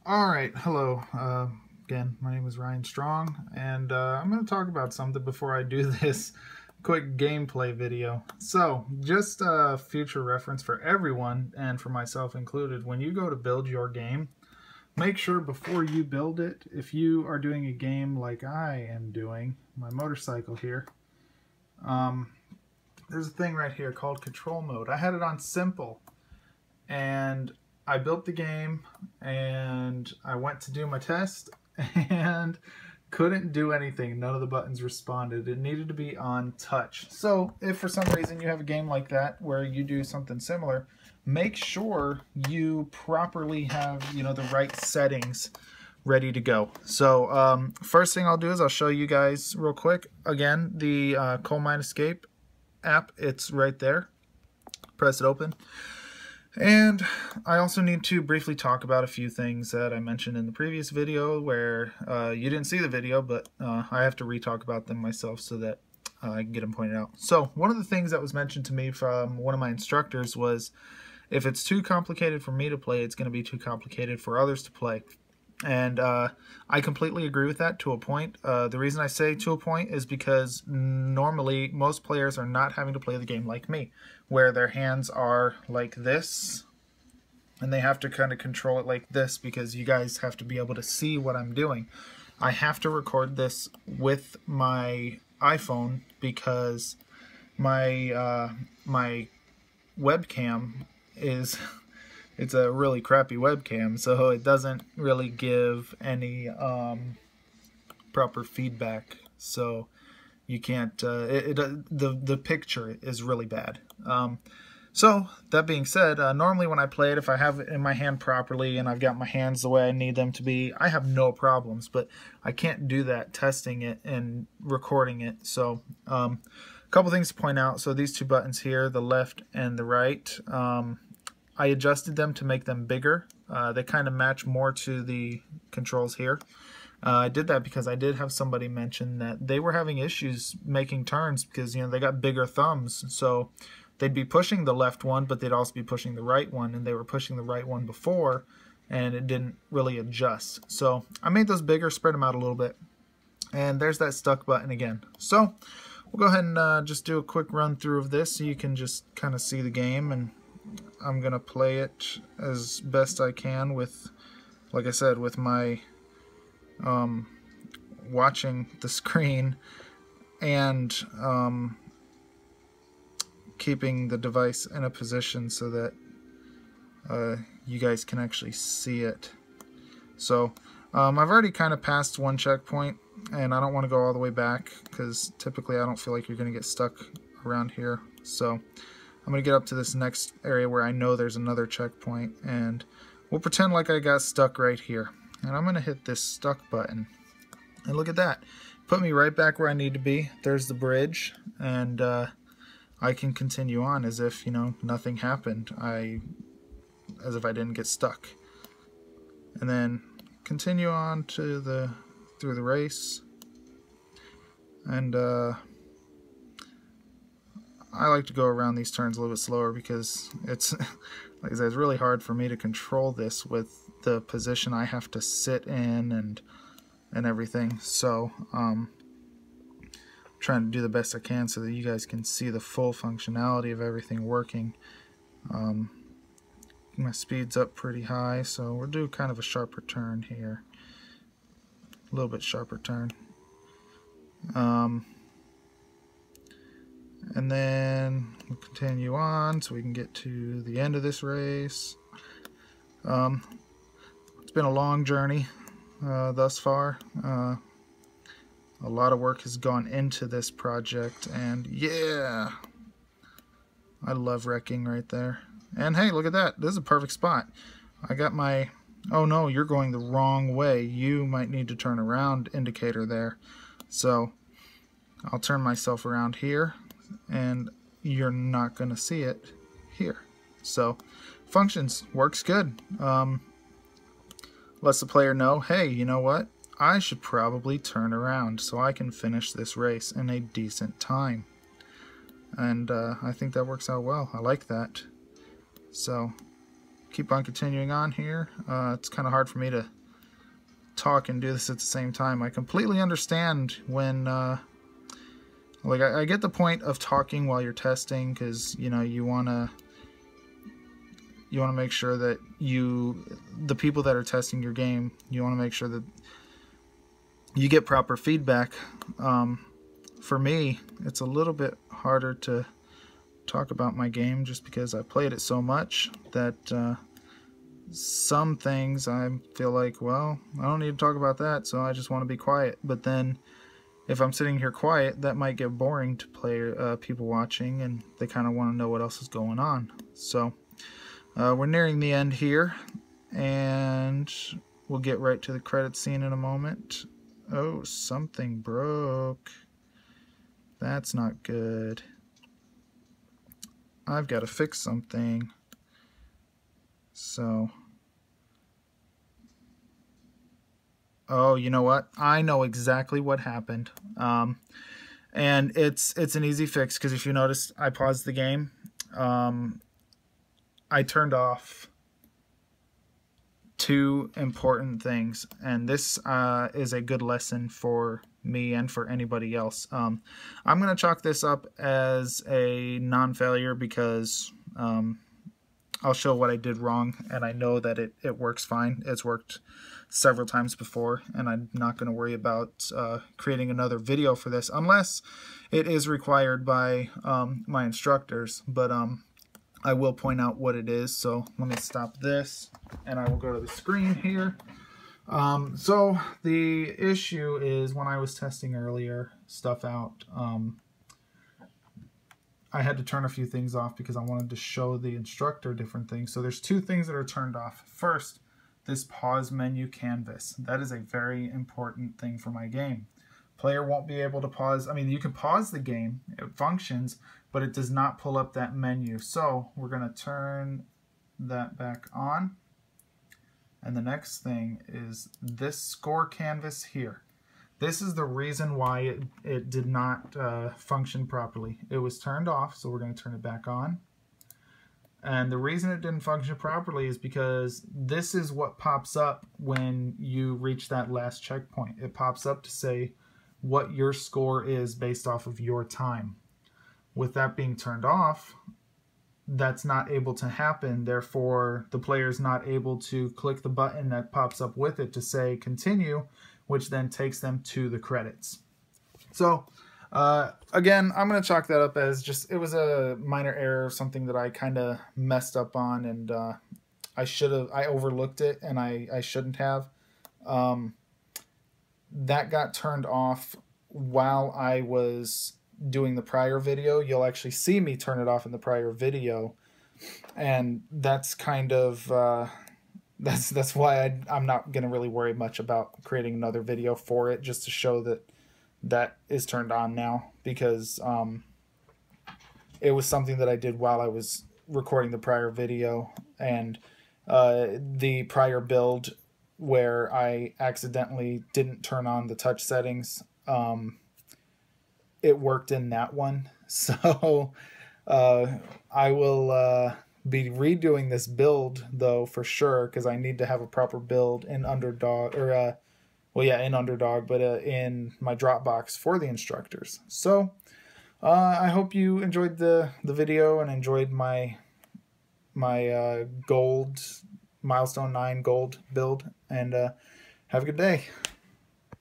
Alright, hello. Again, my name is Ryan Strong, and I'm going to talk about something before I do this quick gameplay video. So, just future reference for everyone, and for myself included, when you go to build your game, make sure before you build it, if you are doing a game like I am doing, my motorcycle here, there's a thing right here called control mode. I had it on simple, and I built the game and I went to do my test and couldn't do anything. None of the buttons responded. It needed to be on touch. So if for some reason you have a game like that where you do something similar, make sure you properly have, the right settings ready to go. So first thing I'll do is I'll show you guys real quick. Again, the Coal Mine Escape app, it's right there. Press it open. And I also need to briefly talk about a few things that I mentioned in the previous video where you didn't see the video, but I have to re-talk about them myself so that I can get them pointed out. So one of the things that was mentioned to me from one of my instructors was if it's too complicated for me to play, it's going to be too complicated for others to play. And I completely agree with that to a point. The reason I say to a point is because normally most players are not having to play the game like me, where their hands are like this, and they have to kind of control it like this because you guys have to be able to see what I'm doing. I have to record this with my iPhone because my my webcam is... It's a really crappy webcam, so it doesn't really give any proper feedback. So you can't. The picture is really bad. So that being said, normally when I play it, if I have it in my hand properly and I've got my hands the way I need them to be, I have no problems. But I can't do that testing it and recording it. So a couple things to point out. So these two buttons here, the left and the right. I adjusted them to make them bigger. They kind of match more to the controls here. I did that because I did have somebody mention that they were having issues making turns because they got bigger thumbs. So they'd be pushing the left one, but they'd also be pushing the right one, and they were pushing the right one before, and it didn't really adjust. So I made those bigger, spread them out a little bit, and there's that stuck button again. So we'll go ahead and just do a quick run through of this so you can just kind of see the game, and I'm gonna play it as best I can with, like I said, with my watching the screen and keeping the device in a position so that you guys can actually see it. So I've already kind of passed one checkpoint, and I don't want to go all the way back because typically I don't feel like you're gonna get stuck around here. So I'm going to get up to this next area where I know there's another checkpoint, and we'll pretend like I got stuck right here. And I'm going to hit this stuck button. And look at that. Put me right back where I need to be. There's the bridge, and I can continue on as if, nothing happened. As if I didn't get stuck. And then continue on to through the race. And I like to go around these turns a little bit slower because it's, like I said, it's really hard for me to control this with the position I have to sit in and everything. So I'm trying to do the best I can so that you guys can see the full functionality of everything working. My speed's up pretty high, so we'll do kind of a sharper turn here. A little bit sharper turn. And then we'll continue on so we can get to the end of this race. It's been a long journey thus far. A lot of work has gone into this project, and yeah, I love wrecking right there. And hey, look at that. This is a perfect spot. I got my, oh no, you're going the wrong way. You might need to turn around indicator there. So I'll turn myself around here, and you're not going to see it here. So functions, works good. Lets the player know, hey, you know what, I should probably turn around so I can finish this race in a decent time. And I think that works out well. I like that. So keep on continuing on here. It's kind of hard for me to talk and do this at the same time. I completely understand when, like, I get the point of talking while you're testing, because, you know, you want to make sure that the people that are testing your game, you want to make sure that you get proper feedback. For me, it's a little bit harder to talk about my game just because I played it so much that some things I feel like, well, I don't need to talk about that, so I just want to be quiet. But then if I'm sitting here quiet, that might get boring to people watching, and they kind of want to know what else is going on. So we're nearing the end here, and we'll get right to the credit scene in a moment. Oh, something broke. That's not good. I've got to fix something. So, oh, you know what? I know exactly what happened. And it's an easy fix, because if you notice, I paused the game. I turned off two important things, and this is a good lesson for me and for anybody else. I'm going to chalk this up as a non-failure because I'll show what I did wrong, and I know that it works fine. It's worked several times before, and I'm not going to worry about creating another video for this unless it is required by my instructors. But I will point out what it is. So let me stop this, and I will go to the screen here. So the issue is, when I was testing earlier stuff out, I had to turn a few things off because I wanted to show the instructor different things. So there's two things that are turned off. First, this pause menu canvas. That is a very important thing for my game. Player won't be able to pause. I mean, you can pause the game, it functions, but it does not pull up that menu. So we're going to turn that back on. And the next thing is this score canvas here. This is the reason why it did not function properly. It was turned off, so we're going to turn it back on. And the reason it didn't function properly is because this is what pops up when you reach that last checkpoint. It pops up to say what your score is based off of your time. With that being turned off, that's not able to happen. Therefore, the player is not able to click the button that pops up with it to say continue, which then takes them to the credits. So again, I'm going to chalk that up as just, it was a minor error, something that I kind of messed up on, and I overlooked it, and I shouldn't have. That got turned off while I was doing the prior video. You'll actually see me turn it off in the prior video, and that's kind of that's why I'm not going to really worry much about creating another video for it, just to show that is turned on now, because it was something that I did while I was recording the prior video, and the prior build where I accidentally didn't turn on the touch settings, it worked in that one. So I will be redoing this build though, for sure, because I need to have a proper build in Underdog, or well, yeah, in Underdog, but in my Dropbox for the instructors. So I hope you enjoyed the video and enjoyed my gold Milestone 9 gold build, and have a good day.